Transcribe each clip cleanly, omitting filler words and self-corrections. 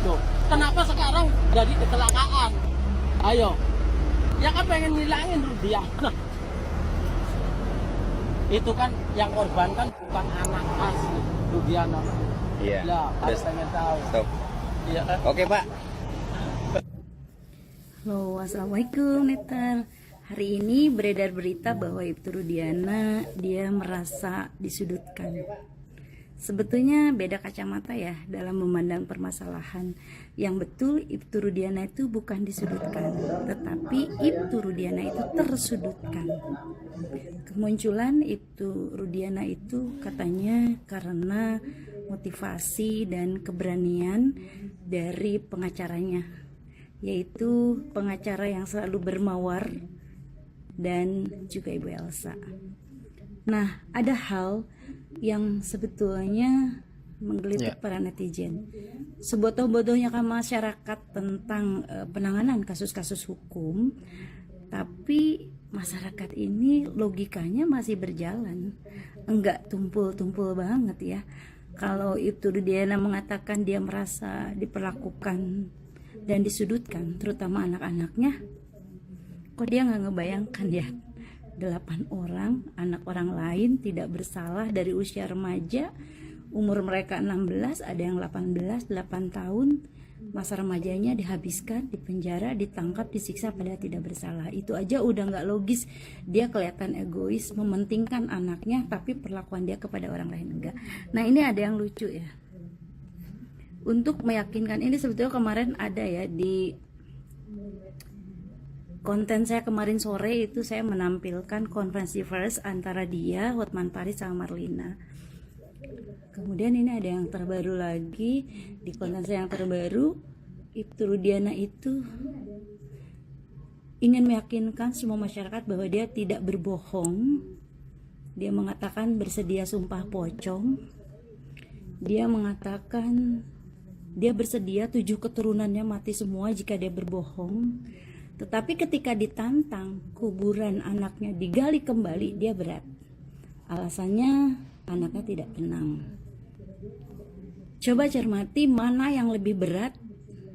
Loh, kenapa sekarang jadi kecelakaan? Ayo, ya kan pengen ngilangin Rudiana. Itu kan yang korban kan bukan anak asli Rudiana. Iya. Ya, harus pengen tahu. Stop. Iya kan? Oke, Pak. Halo, assalamualaikum Netar. Hari ini beredar berita bahwa Ibtu Rudiana dia merasa disudutkan. Sebetulnya beda kacamata ya dalam memandang permasalahan. Yang betul Ibtu Rudiana itu bukan disudutkan, tetapi Ibtu Rudiana itu tersudutkan. Kemunculan Ibtu Rudiana itu katanya karena motivasi dan keberanian dari pengacaranya, yaitu pengacara yang selalu bermawar dan juga Ibu Elsa. Nah, ada hal yang sebetulnya menggelitik para netizen. Sebodoh-bodohnya kan masyarakat tentang penanganan kasus-kasus hukum, tapi masyarakat ini logikanya masih berjalan, enggak tumpul-tumpul banget ya. Kalau Ibtu Rudiana mengatakan dia merasa diperlakukan dan disudutkan, terutama anak-anaknya, kok dia nggak ngebayangkan ya 8 orang anak orang lain tidak bersalah dari usia remaja, umur mereka 16, ada yang 18, 8 tahun, masa remajanya dihabiskan di penjara, ditangkap, disiksa padahal tidak bersalah. Itu aja udah nggak logis. Dia kelihatan egois, mementingkan anaknya, tapi perlakuan dia kepada orang lain enggak. Nah, ini ada yang lucu ya. Untuk meyakinkan ini, sebetulnya kemarin ada ya di konten saya kemarin sore itu, saya menampilkan konferensi pers antara dia, Hotman Paris sama Marlina. Kemudian ini ada yang terbaru lagi di konten saya yang terbaru, Ibtu Rudiana itu ingin meyakinkan semua masyarakat bahwa dia tidak berbohong. Dia mengatakan bersedia sumpah pocong. Dia mengatakan dia bersedia 7 keturunannya mati semua jika dia berbohong. Tetapi ketika ditantang kuburan anaknya digali kembali, dia berat. Alasannya anaknya tidak tenang. Coba cermati mana yang lebih berat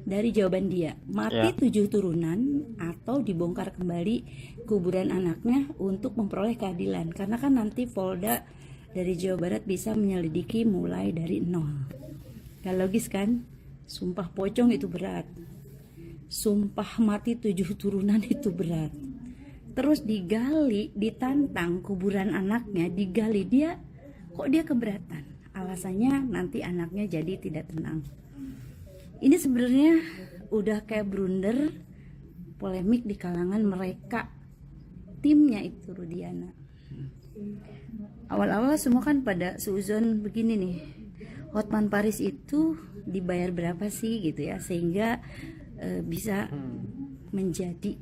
dari jawaban dia. Mati 7 turunan atau dibongkar kembali kuburan anaknya untuk memperoleh keadilan. Karena kan nanti Polda dari Jawa Barat bisa menyelidiki mulai dari nol. Gak logis kan? Sumpah pocong itu berat. Sumpah mati 7 turunan itu berat. Terus digali, ditantang kuburan anaknya, digali, kok dia keberatan. Alasannya nanti anaknya jadi tidak tenang. Ini sebenarnya udah kayak blunder polemik di kalangan mereka, timnya Ibtu Rudiana. Awal-awal semua kan pada suuzon begini nih, Hotman Paris itu dibayar berapa sih gitu ya, sehingga bisa menjadi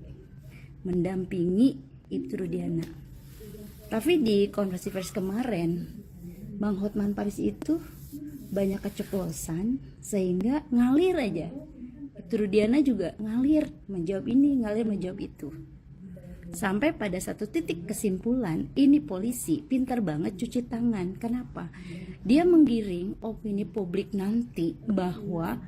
mendampingi Ibtu Rudiana. Tapi di konferensi pers kemarin, Bang Hotman Paris itu banyak keceplosan sehingga ngalir aja. Ibtu Rudiana juga ngalir menjawab ini, ngalir menjawab itu. Sampai pada satu titik kesimpulan, ini polisi pintar banget cuci tangan. Kenapa? Dia menggiring opini publik nanti bahwa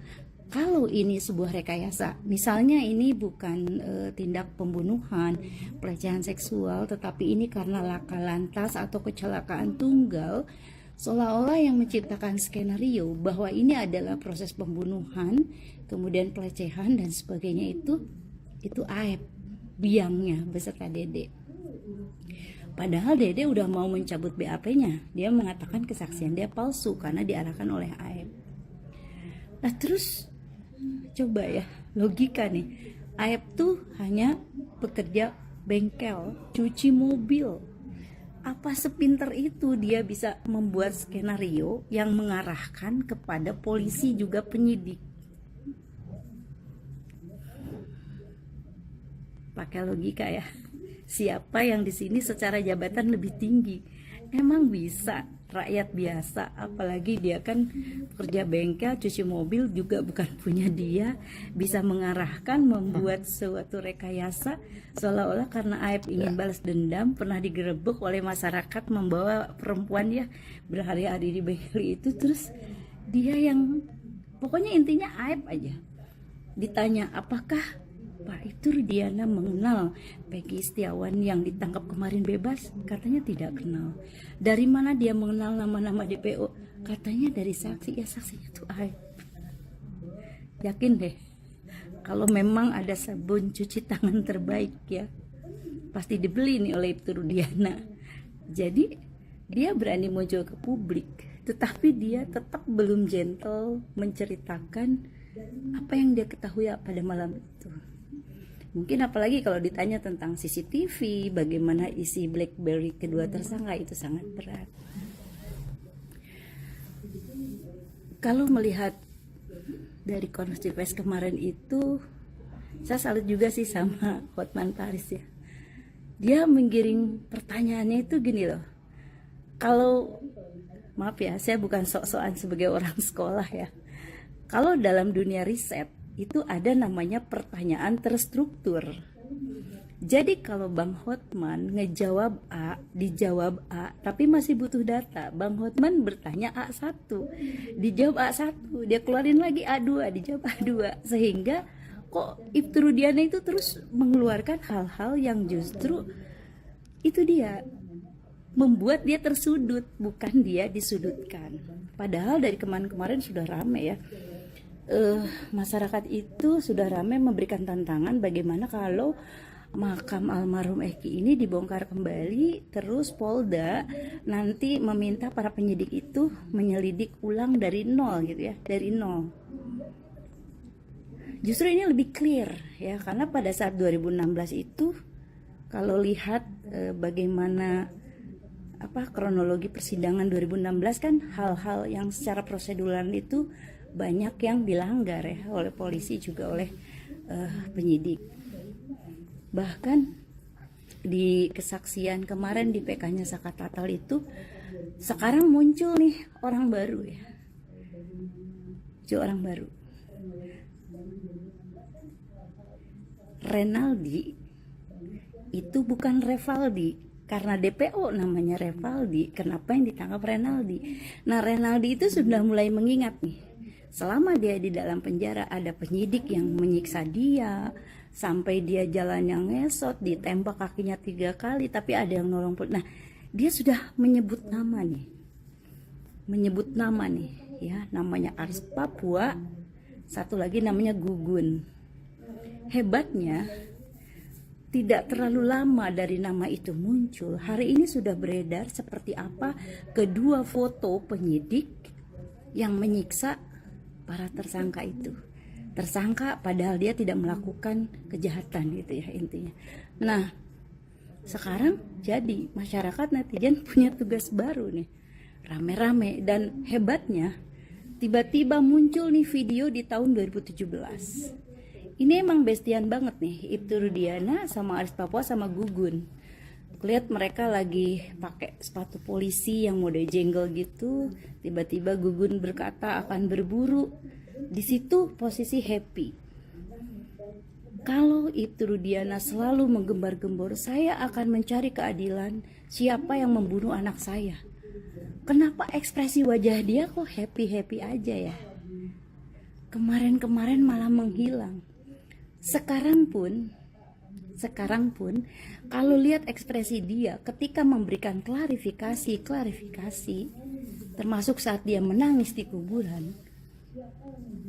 kalau ini sebuah rekayasa, misalnya ini bukan tindak pembunuhan, pelecehan seksual, tetapi ini karena laka lantas atau kecelakaan tunggal, seolah-olah yang menciptakan skenario bahwa ini adalah proses pembunuhan, kemudian pelecehan dan sebagainya, itu Aep, biangnya beserta Dede. Padahal Dede udah mau mencabut BAP-nya, dia mengatakan kesaksian dia palsu karena diarahkan oleh Aep. Nah terus coba ya, logika nih, Aep tuh hanya pekerja bengkel, cuci mobil. Apa sepinter itu dia bisa membuat skenario yang mengarahkan kepada polisi juga penyidik? Pakai logika ya. Siapa yang di sini secara jabatan lebih tinggi? Emang bisa rakyat biasa, apalagi dia kan kerja bengkel, cuci mobil juga bukan punya dia, bisa mengarahkan, membuat suatu rekayasa seolah-olah karena Aep ingin balas dendam, pernah digerebek oleh masyarakat membawa perempuan ya berhari-hari di bengkel itu, terus dia yang Pokoknya intinya aib aja. Ditanya apakah Pak itu Rudiana mengenal Peggy Setiawan yang ditangkap kemarin bebas, katanya tidak kenal. Dari mana dia mengenal nama-nama DPO? Katanya dari saksi. Ya saksinya tuh aib. Yakin deh, kalau memang ada sabun cuci tangan terbaik ya, pasti dibeli nih oleh Ibtu Rudiana. Jadi dia berani muncul ke publik, tetapi dia tetap belum gentle menceritakan apa yang dia ketahui pada malam itu. Mungkin apalagi kalau ditanya tentang CCTV, bagaimana isi BlackBerry kedua tersangka, itu sangat berat. Kalau melihat dari konversi pers kemarin itu, saya salut juga sih sama Hotman Paris ya. Dia menggiring pertanyaannya itu gini loh. Kalau, maaf ya, saya bukan sok-sokan sebagai orang sekolah ya. Kalau dalam dunia riset, itu ada namanya pertanyaan terstruktur. Jadi kalau Bang Hotman ngejawab A, dijawab A, tapi masih butuh data. Bang Hotman bertanya A1, dijawab A1, dia keluarin lagi A2, dijawab A2. Sehingga kok Ibtu Rudiana itu terus mengeluarkan hal-hal yang justru itu dia membuat dia tersudut, bukan dia disudutkan. Padahal dari kemarin-kemarin sudah rame ya. Masyarakat itu sudah ramai memberikan tantangan bagaimana kalau makam almarhum Eki ini dibongkar kembali, terus Polda nanti meminta para penyidik itu menyelidik ulang dari nol gitu ya, dari nol. Justru ini lebih clear ya, karena pada saat 2016 itu kalau lihat bagaimana kronologi persidangan 2016 kan hal-hal yang secara prosedural itu banyak yang dilanggar ya oleh polisi juga oleh penyidik. Bahkan di kesaksian kemarin di PK-nya Saka Tatal itu sekarang muncul nih orang baru ya. Orang baru. Renaldi itu bukan Revaldi. Karena DPO namanya Revaldi, kenapa yang ditangkap Renaldi? Nah, Renaldi itu sudah mulai mengingat nih. Selama dia di dalam penjara ada penyidik yang menyiksa dia, sampai dia jalan yang ngesot, ditembak kakinya 3 kali, tapi ada yang nolong. Nah, dia sudah menyebut nama nih. Ya, namanya Aris Papua, satu lagi namanya Gugun. Hebatnya, tidak terlalu lama dari nama itu muncul, hari ini sudah beredar seperti apa kedua foto penyidik yang menyiksa para tersangka itu. Tersangka padahal dia tidak melakukan kejahatan gitu ya intinya. Nah, sekarang jadi masyarakat netizen punya tugas baru nih. Rame-rame, dan hebatnya tiba-tiba muncul nih video di tahun 2017. Ini emang bestian banget nih, Ibtu Rudiana sama Aris Papua sama Gugun. Lihat mereka lagi pakai sepatu polisi yang mode jenggol gitu. Tiba-tiba Gugun berkata akan berburu. Di situ posisi happy. Kalau Ibtu Rudiana selalu menggembar-gembor, saya akan mencari keadilan siapa yang membunuh anak saya. Kenapa ekspresi wajah dia kok happy-happy aja ya? Kemarin-kemarin malah menghilang. Sekarang pun kalau lihat ekspresi dia ketika memberikan klarifikasi, termasuk saat dia menangis di kuburan,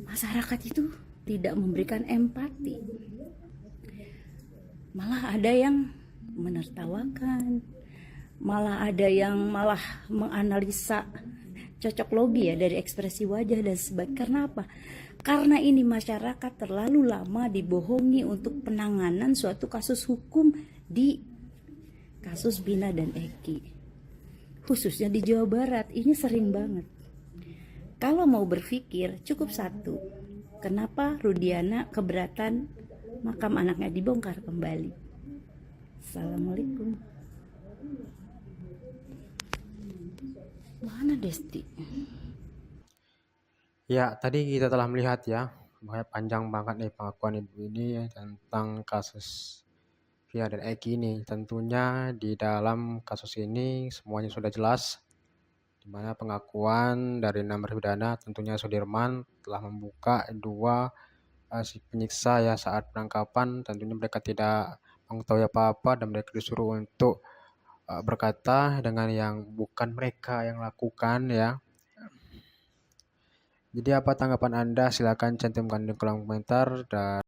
masyarakat itu tidak memberikan empati. Malah ada yang menertawakan, malah ada yang menganalisa cocok logi ya dari ekspresi wajah dan sebagainya. Karena apa? Karena ini masyarakat terlalu lama dibohongi untuk penanganan suatu kasus hukum di kasus Vina dan Eki. Khususnya di Jawa Barat, ini sering banget. Kalau mau berpikir cukup satu, kenapa Rudiana keberatan makam anaknya dibongkar kembali? Assalamualaikum. Mana Desti? Ya, tadi kita telah melihat ya, bahwa panjang banget nih pengakuan ibu ini tentang kasus Vina dan Eki ini. Tentunya di dalam kasus ini semuanya sudah jelas di mana pengakuan dari 6 terpidana tentunya Sudirman telah membuka dua si penyiksa ya saat penangkapan. Tentunya mereka tidak mengetahui apa-apa dan mereka disuruh untuk berkata dengan yang bukan mereka yang lakukan ya. Jadi apa tanggapan Anda? Silakan cantumkan di kolom komentar dan